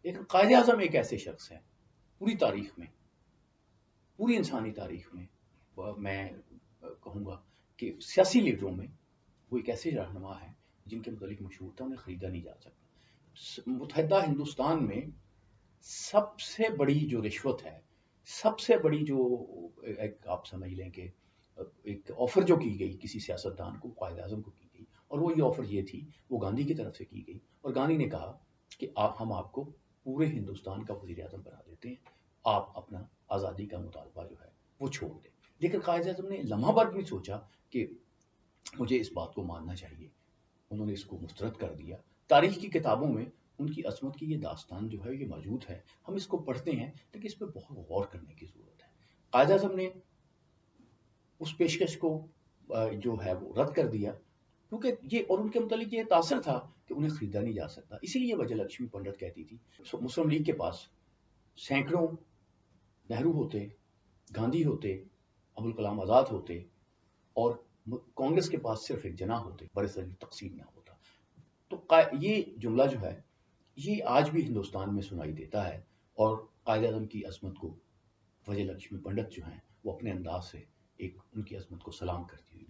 لیکن قائد اعظم ایک ایسے شخص ہیں پوری تاریخ میں، پوری انسانی تاریخ میں، میں کہوں گا کہ سیاسی لیڈروں میں وہ ایک ایسے رہنما ہیں جن کے متعلق مشہور تھا، انہیں خریدا نہیں جا سکتا۔ متحدہ ہندوستان میں سب سے بڑی جو رشوت ہے، سب سے بڑی جو ایک آپ سمجھ لیں کہ ایک آفر جو کی گئی کسی سیاستدان کو، قائد اعظم کو کی گئی، اور وہ یہ آفر یہ تھی، وہ گاندھی کی طرف سے کی گئی، اور گاندھی نے کہا کہ ہم آپ کو پورے ہندوستان کا وزیر اعظم بنا دیتے ہیں، آپ اپنا آزادی کا مطالبہ جو ہے وہ چھوڑ دیں۔ لیکن قائد اعظم نے لمحہ بھر بھی سوچا کہ مجھے اس بات کو ماننا چاہیے، انہوں نے اس کو مسترد کر دیا۔ تاریخ کی کتابوں میں ان کی عظمت کی یہ داستان جو ہے یہ موجود ہے، ہم اس کو پڑھتے ہیں، لیکن اس پہ بہت غور کرنے کی ضرورت ہے۔ قائد اعظم نے اس پیشکش کو جو ہے وہ رد کر دیا، کیونکہ یہ اور ان کے متعلق یہ تاثر تھا کہ انہیں خریدا نہیں جا سکتا۔ اسی لیے وجہ لکشمی پنڈت کہتی تھی مسلم لیگ کے پاس سینکڑوں نہرو ہوتے، گاندھی ہوتے، ابوالکلام آزاد ہوتے، اور کانگریس کے پاس صرف ایک جناح ہوتے، برصغیر تقسیم نہ ہوتا۔ تو یہ جملہ جو ہے یہ آج بھی ہندوستان میں سنائی دیتا ہے، اور قائد اعظم کی عظمت کو وجہ لکشمی پنڈت جو ہیں وہ اپنے انداز سے ایک ان کی عظمت کو سلام کرتی ہوئی